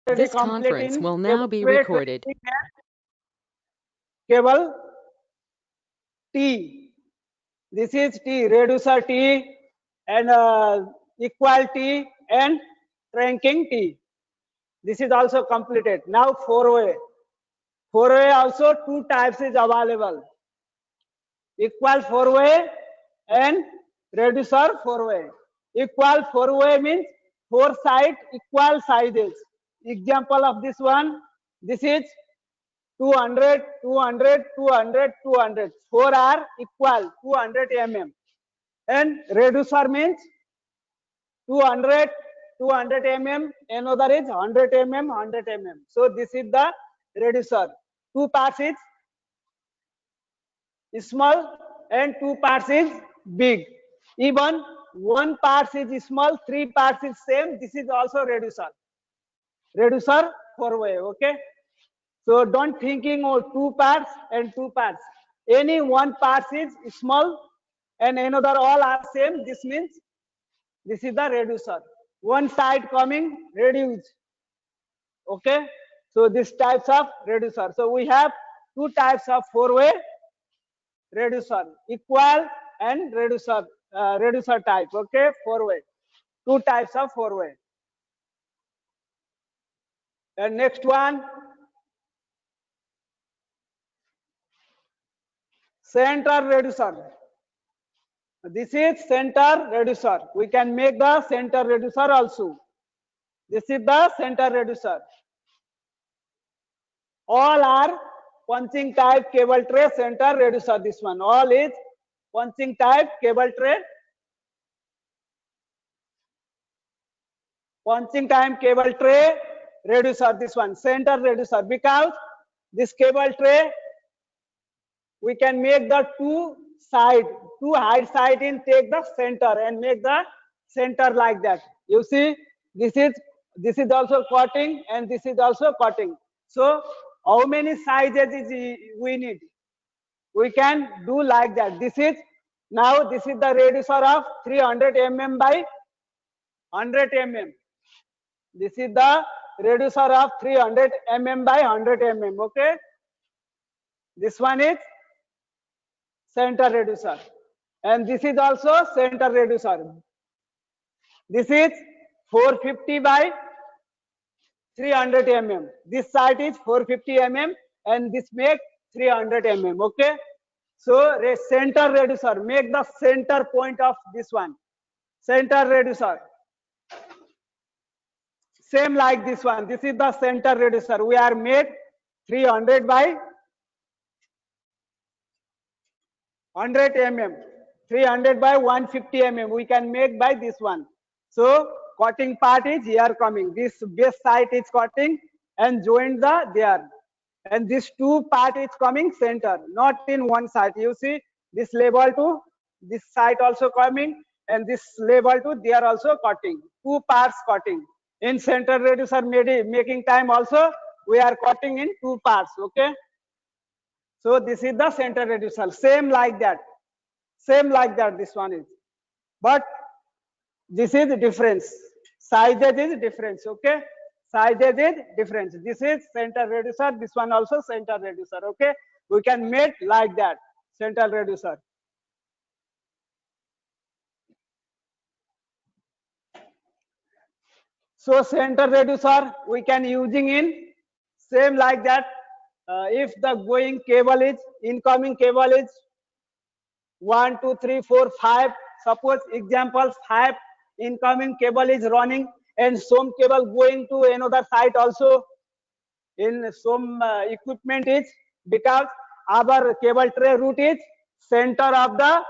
This complete conference in will cable now be tray recorded. tracing and cable T. This is T, reducer T and equal T and trunking T. This is also completed. Now four-way. Four-way also two types is available. Equal four-way and reducer four-way. Equal four-way means four side equal sizes. Example of this one, this is 200, 200, 200, 200. Four are equal 200 mm. And reducer means 200, 200 mm, another is 100 mm, 100 mm. So this is the reducer. Two parts is small and two parts is big. Even one part is small, three parts is same. This is also reducer. Reducer four-way, okay? So don't thinking of two parts and two parts. Any one part is small and another all are same. This means this is the reducer. One side coming reduce. Okay. So this types of reducer. So we have two types of four-way reducer, equal and reducer, reducer type. Okay, four-way. Two types of four-way. And next one, center reducer. This is center reducer. We can make the center reducer also. This is the center reducer. All are punching type cable tray center reducer. This one all is punching type cable tray. Punching time cable tray reducer. This one center reducer, because this cable tray we can make the two height side in take the center and make the center like that. You see, this is also cutting and this is also cutting. So how many sizes is we need? We can do like that. This is the reducer of 300 mm by 100 mm. This is the reducer of 300 mm by 100 mm. Okay. This one is center reducer. And this is also center reducer. This is 450 by 300 mm. This side is 450 mm and this make 300 mm. Okay. So center reducer, make the center point of this one. Center reducer. Same like this one. This is the center reducer. We are made 300 by 100 mm. 300 by 150 mm. We can make by this one. So cutting part is here coming. This base side is cutting and join the there. And this two part is coming center, not in one side. You see this level to this side also coming and this level to they are also cutting. Two parts cutting. In center reducer making time also we are cutting in two parts. Okay. So this is the center reducer. Same like that. Same like that. This one is. But this is the difference. Sizes is difference. Okay. Sizes is difference. This is center reducer. This one also center reducer. Okay. We can make like that. Center reducer. So center reducer we can using in same like that. If the going cable is incoming cable is 1, 2, 3, 4, 5. Suppose example 5 incoming cable is running and some cable going to another site also. In some equipment is because our cable tray route is center of the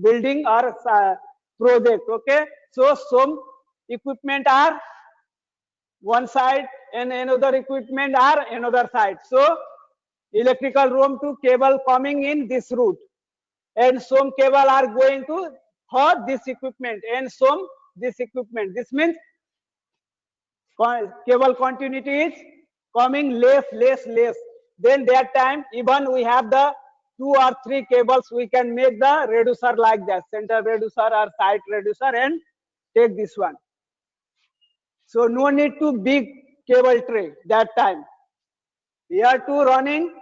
building or project. Okay, so some equipment are one side and another equipment are another side. So electrical room to cable coming in this route and some cable are going to for this equipment and some this equipment. This means cable continuity is coming less. Then that time even we have the 2 or 3 cables, we can make the reducer like that, center reducer or side reducer and take this one. So no need to big cable tray that time. Here two running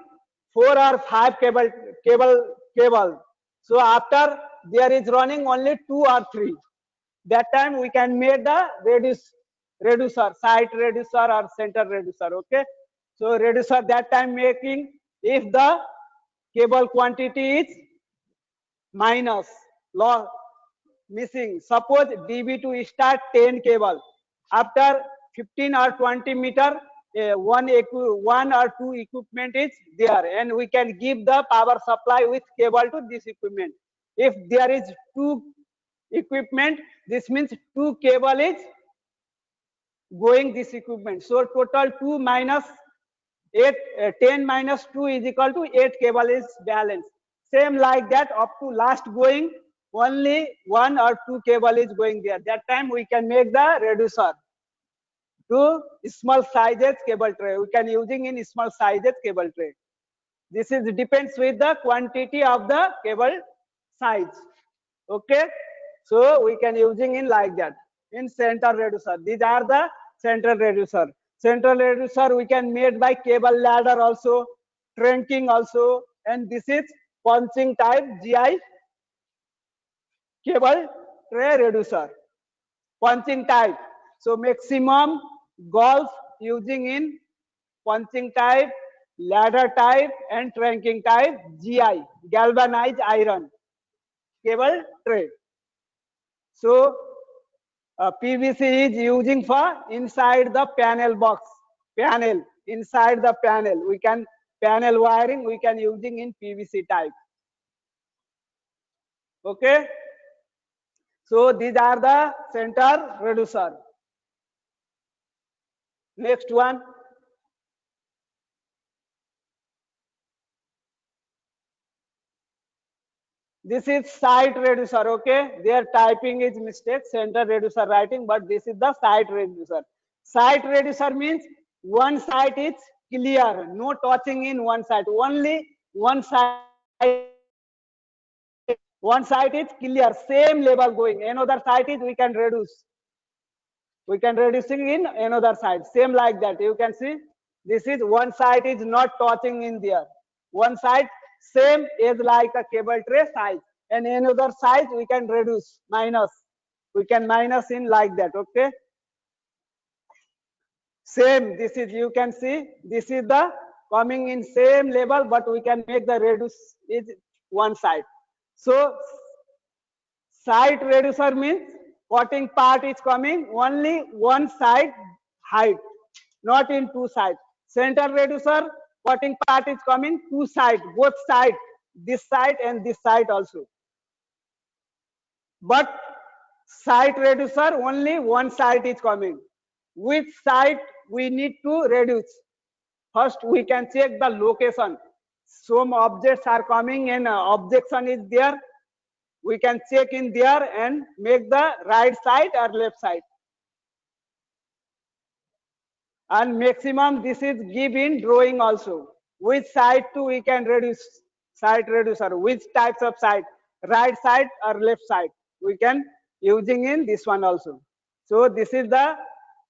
4 or 5 cable. So after there is running only 2 or 3. That time we can make the reducer, site reducer or center reducer. Okay. So reducer that time making if the cable quantity is minus log missing. Suppose DB2 start 10 cable. After 15 or 20 meter, one or two equipment is there, and we can give the power supply with cable to this equipment. If there is two equipment, this means two cable is going this equipment. So total 2 minus 8, 10 minus 2 is equal to 8 cable is balanced. Same like that up to last going, only 1 or 2 cable is going there. That time we can make the reducer to small sizes cable tray. We can using in small sizes cable tray. This is depends with the quantity of the cable size. Okay. So we can using in like that. In center reducer. These are the central reducer. Central reducer we can made by cable ladder also, trunking also, and this is punching type GI cable tray reducer. Punching type. So maximum golf using in punching type, ladder type, and trunking type GI, galvanized iron cable tray. So PVC is using for inside the panel box. Panel inside the panel. We can panel wiring. We can using in PVC type. Okay. So these are the center reducer. Next one. This is site reducer. Okay. Their typing is mistake. Center reducer writing, but this is the site reducer. Site reducer means one side is clear, no touching in one side. Only one side. One side is clear, same level going. Another side is we can reduce. We can reducing in another side. Same like that. You can see this is one side is not touching in there. One side same is like a cable tray size, and another side we can reduce minus. We can minus in like that. Okay. Same. This is you can see this is the coming in same level, but we can make the reduce is one side. So side reducer means cutting part is coming only one side height, not in two sides. Center reducer cutting part is coming two side, both side, this side and this side also. But side reducer only one side is coming. Which side we need to reduce? First we can check the location. Some objects are coming and objection is there. We can check in there and make the right side or left side. And maximum this is give in drawing also. Which side to we can reduce? Side reducer. Which types of side? Right side or left side? We can using in this one also. So this is the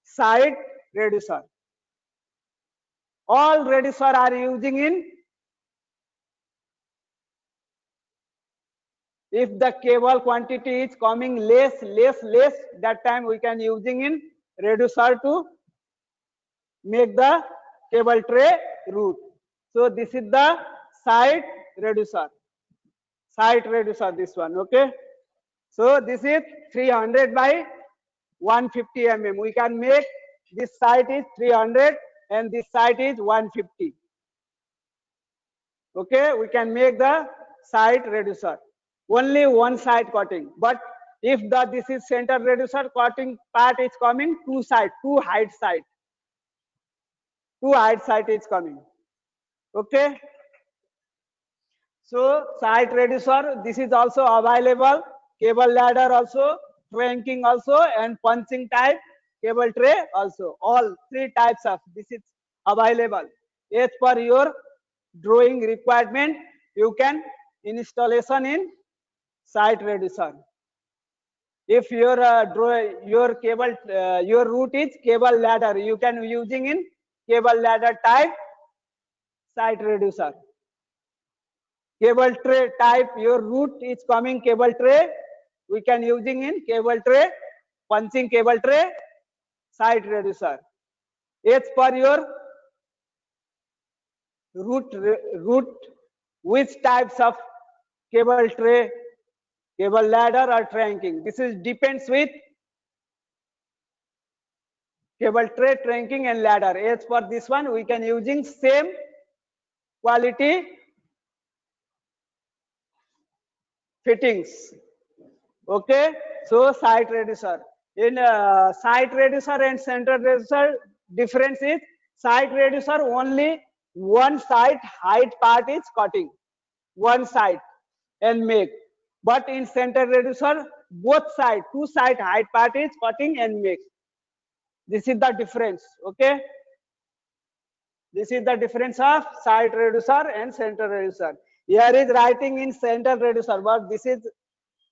side reducer. All reducer are using in if the cable quantity is coming less, that time we can using in reducer to make the cable tray route. So this is the side reducer. Side reducer, this one. Okay. So this is 300 by 150 mm. We can make this side is 300 and this side is 150. Okay. We can make the side reducer. Only one side cutting, but if the this is center reducer, cutting part is coming two side, two height side is coming. Okay. So side reducer, this is also available. Cable ladder also, trunking also, and punching type cable tray also. All three types of this is available. As per your drawing requirement, you can installation in side reducer. If your your cable your route is cable ladder, you can using in cable ladder type site reducer. Cable tray type, your route is coming cable tray, we can using in cable tray, punching cable tray site reducer. As per your route, which types of cable tray, cable ladder or trunking, this is depends with cable tray, trunking and ladder. As for this one, we can using same quality fittings. Okay, so site reducer. In site reducer and center reducer, difference is site reducer only one side height part is cutting, one side and make. But in center reducer, both side, two side height part is cutting and make. This is the difference. Okay, this is the difference of site reducer and center reducer. Here is writing in center reducer, but this is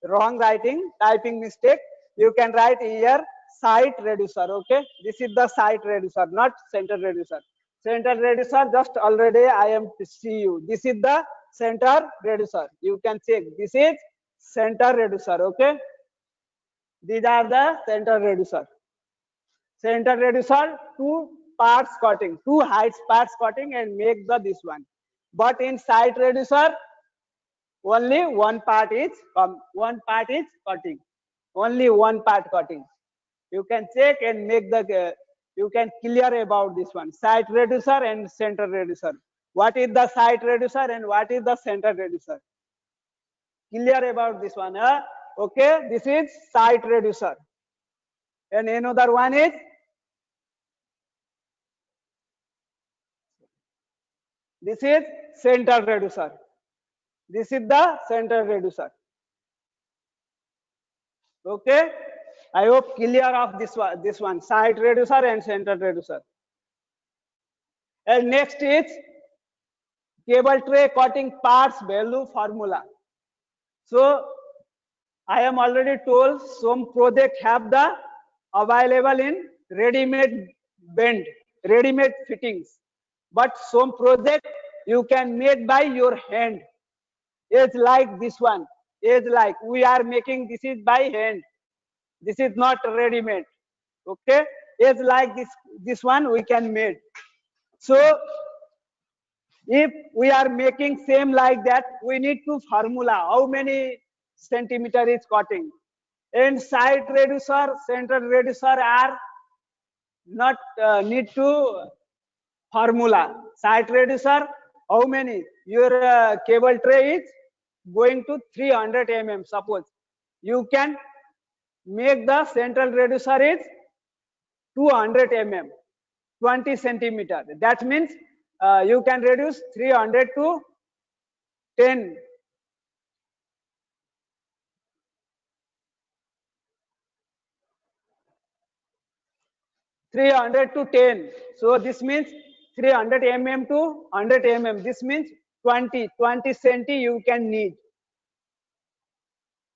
wrong writing, typing mistake. You can write here site reducer. Okay, this is the site reducer, not center reducer. Center reducer, just already I am to see you. This is the center reducer. You can check. This is center reducer. Okay, these are the center reducer. Center reducer, two parts cutting, two heights parts cutting and make the this one. But in site reducer, only one part is cutting. Only one part cutting. You can check and make the you can clear about this one. Site reducer and center reducer. What is the site reducer and what is the center reducer? Clear about this one. Okay, this is site reducer. And another one is this is center reducer. This is the center reducer. Okay, I hope clear of this one site reducer and center reducer. And next is cable tray cutting parts value formula. So I am already told some project have the available in ready-made bend, ready-made fittings. But some project you can make by your hand. It's like this one. It's like we are making this is by hand. This is not ready-made. Okay? It's like this one we can make. So if we are making same like that, we need to formula how many centimeter is cutting. And side reducer, center reducer are not need to formula. Side reducer, how many? Your cable tray is going to 300 mm. Suppose you can make the central reducer is 200 mm, 20 centimeter. That means you can reduce 300 to 10. 300 to 10. So this means 300 mm to 100 mm. This means 20 centi you can need.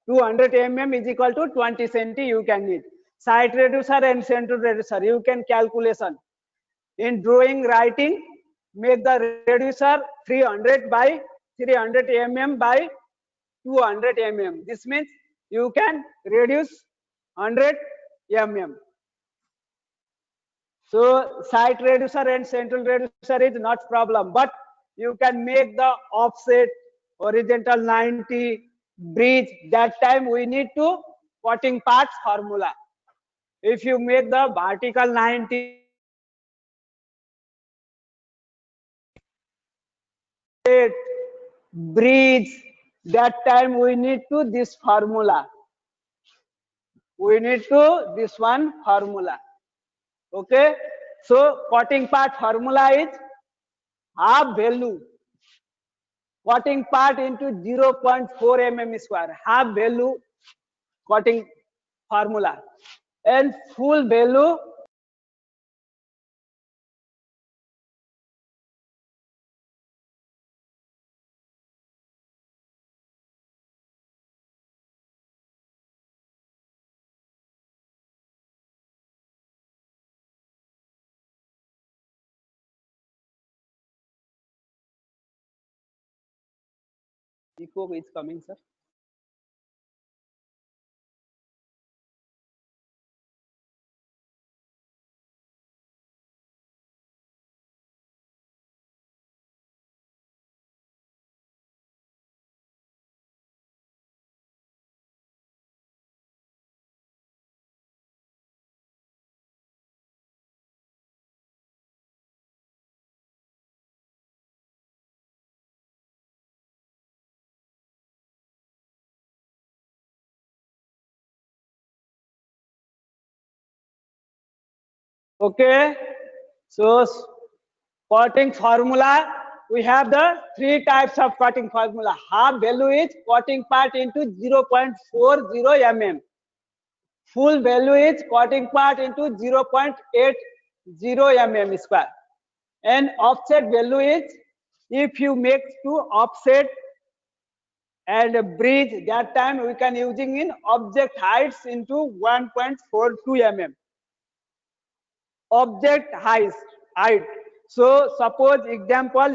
200 mm is equal to 20 centi you can need. Side reducer and center reducer, you can calculation. In drawing writing, make the reducer 300 by 300 mm by 200 mm. This means you can reduce 100 mm. So side reducer and central reducer is not problem, but you can make the offset horizontal 90 bridge. That time we need to cutting parts formula. If you make the vertical 90 bridge, that time we need to this formula. We need to this one formula. Okay. So cutting part formula is half value. Cutting part into 0.4 mm square, half value cutting formula, and full value Echo is coming, sir. Okay. So cutting formula, we have the three types of cutting formula. Half value is cutting part into 0.40 mm. Full value is cutting part into 0.80 mm square. And offset value is if you make two offset and a bridge, that time we can using in object heights into 1.42 mm. Object height. So suppose example,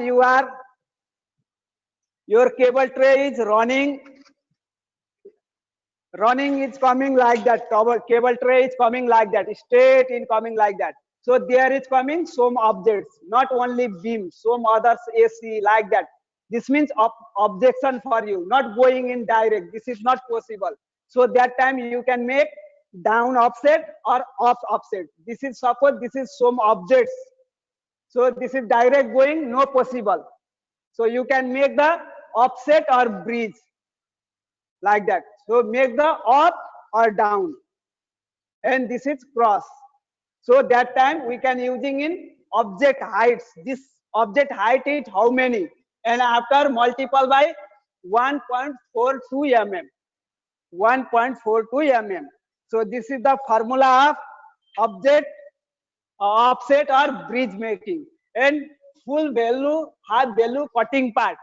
your cable tray is running is coming like that. Our cable tray is coming like that, straight in coming like that. So there is coming some objects, not only beam, some others AC like that. This means objection for you, not going in direct. This is not possible. So that time you can make down offset or up offset. This is suppose this is some objects. So this is direct going, no possible. So you can make the offset or bridge like that. So make the up or down, and this is cross. So that time we can using in object heights. This object height is how many, and after multiply by 1.42 mm. 1.42 mm. So this is the formula of object offset or bridge making. And full value, half value cutting part.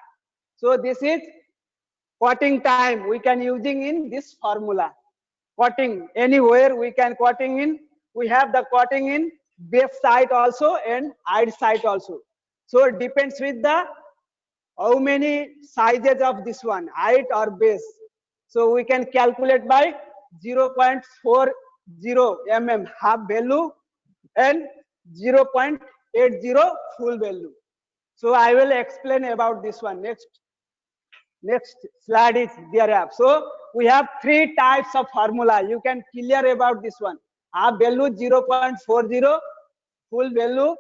So this is cutting time we can using in this formula. Cutting anywhere we can cutting in. We have the cutting in base side also and height side also. So it depends with the how many sizes of this one, height or base. So we can calculate by 0.40 mm half value and 0.80 full value. So I will explain about this one next slide is there. So we have three types of formula. You can clear about this one. Half value 0.40, full value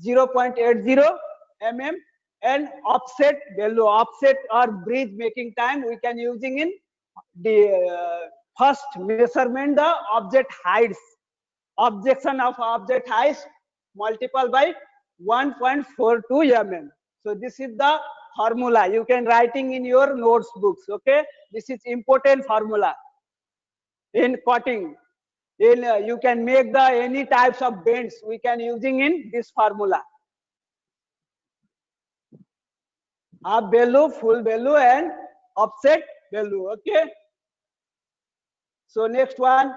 0.80 mm, and offset value, offset or bridge making time we can using in the first measurement the object heights. Objection of object height multiple by 1.42 mm. So this is the formula you can writing in your notes books. Okay, this is important formula in cutting. In you can make the any types of bends we can using in this formula. Half value, full value, and offset value. Okay. So next one.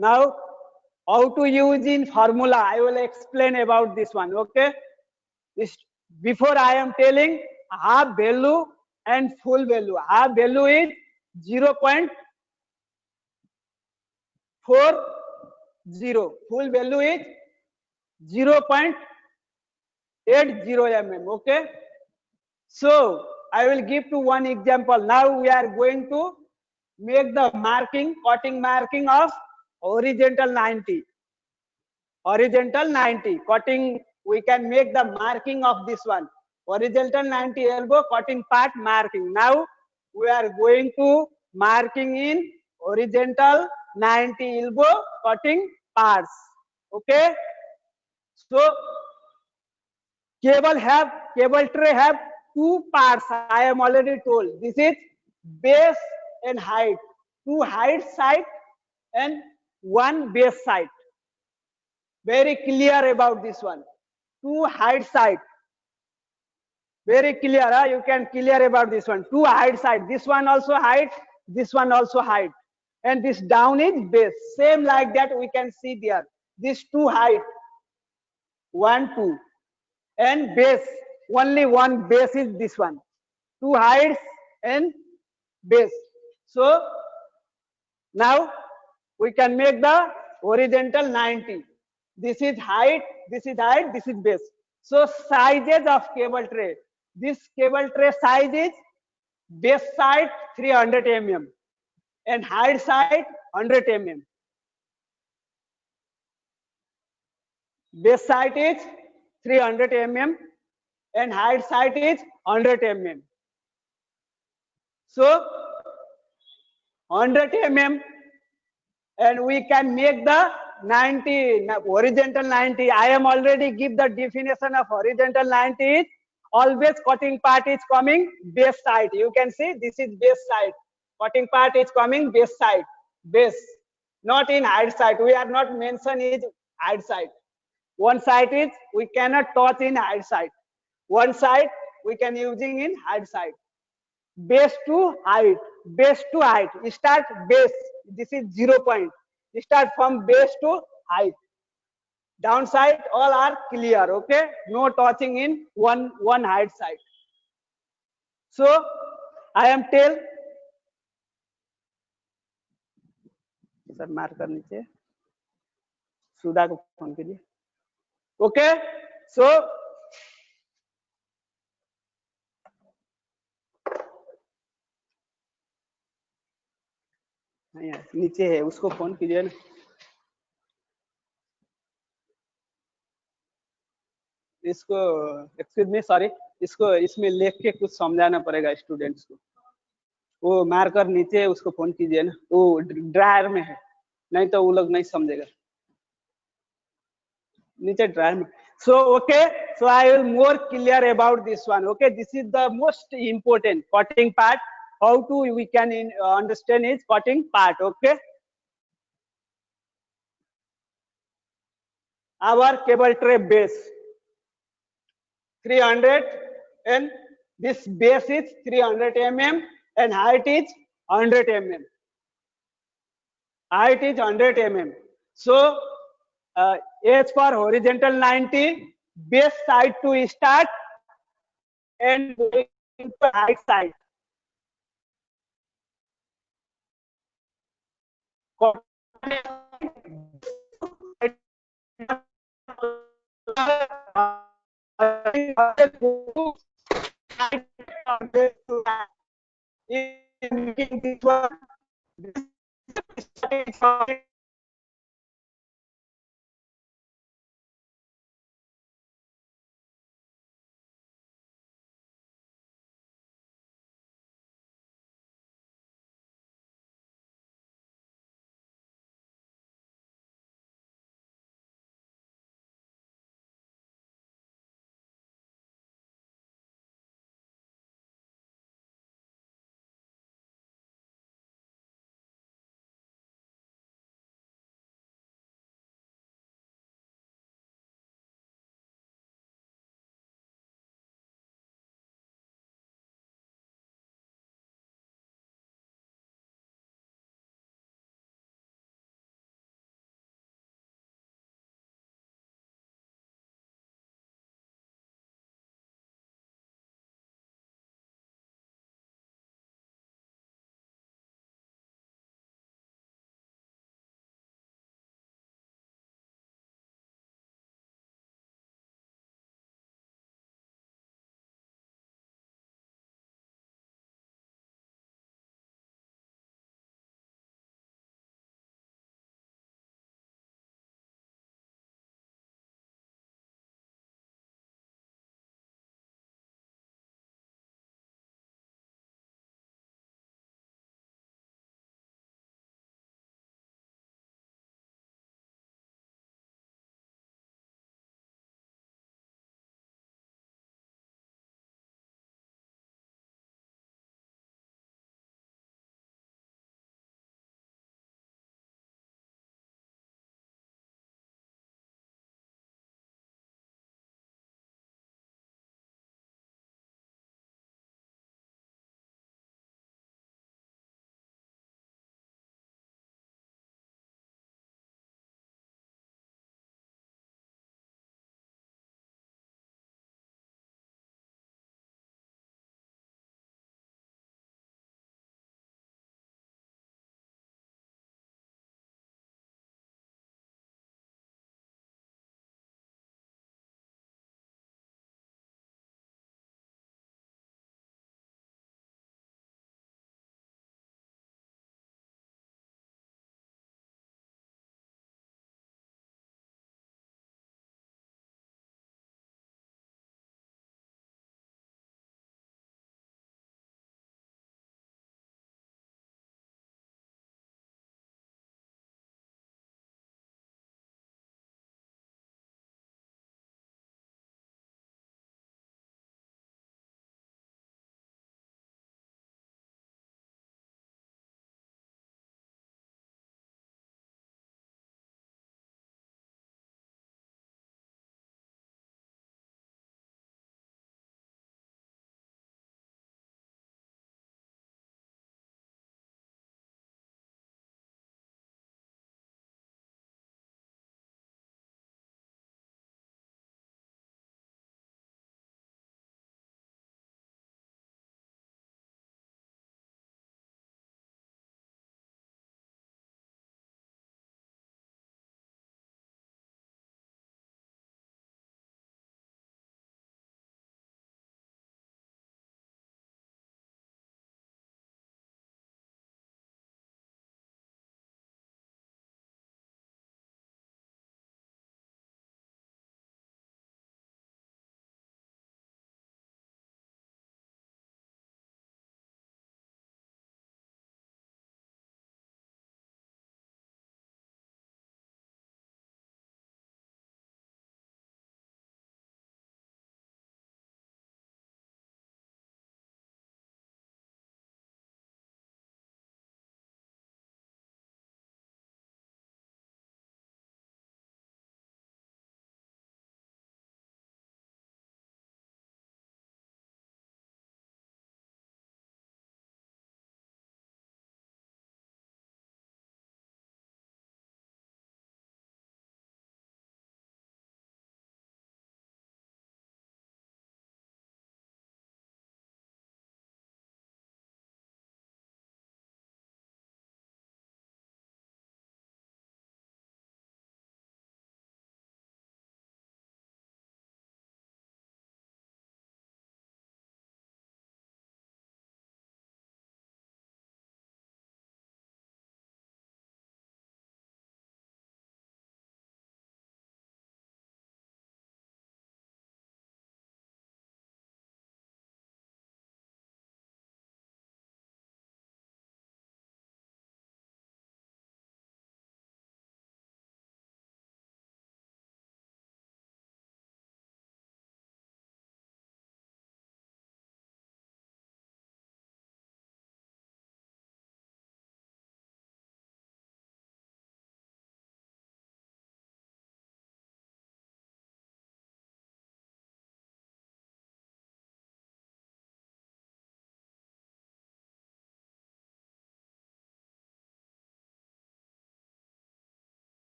Now, how to use in formula? I will explain about this one. Okay. Before I am telling half value and full value. Half value is 0.40. Full value is 0.80 mm. Okay. So I will give to one example. Now we are going to make the marking, cutting marking of horizontal 90. Horizontal 90 cutting, we can make the marking of this one. Horizontal 90 elbow cutting part marking. Now we are going to marking in horizontal 90 elbow cutting parts. Okay. So cable tray have two parts. I am already told. This is base and height. Two height side and one base side. Very clear about this one. Two height side. Very clear. Huh? You can clear about this one. Two height side. This one also height. This one also height. And this down is base. Same like that we can see there. These two height. 1, 2. and base. Only one base is this one. Two heights and base. So now we can make the horizontal 90. This is height, this is height, this is base. So sizes of cable tray. This cable tray size is base side 300 mm and height side 100 mm. Base side is 300 mm and height side is 100 mm. So 100 mm, and we can make the 90 horizontal 90. I am already give the definition of horizontal 90 is always cutting part is coming base side. You can see this is base side. Cutting part is coming base side. Base, not in height side. We are not mention is height side. One side is we cannot touch in height side. One side we can using in height side. Base to height, base to height. Start base. This is 0 point. Start from base to height. Downside all are clear. Okay, no touching in one height side. So I am tell. Sir marker नीचे सुधा को phone कीजिए. Okay, so नीचे है, उसको phone कीजिए ना. इसको excuse me sorry, इसको इसमें लिख के कुछ समझाना पड़ेगा स्टूडेंट्स को. वो मार्कर नीचे है, उसको फोन कीजिए ना. वो ड्रायर में है, नहीं तो वो लोग नहीं समझेगा. नीचे ड्रायर में. So okay, so I will more clear about this one. Okay, this is the most important cutting part. How to we can understand is cutting part. Okay, our cable tray base 300 and this base is 300 mm and height is 100 mm. Height is 100 mm. So as for horizontal 90, base side to start and into height side. In making this one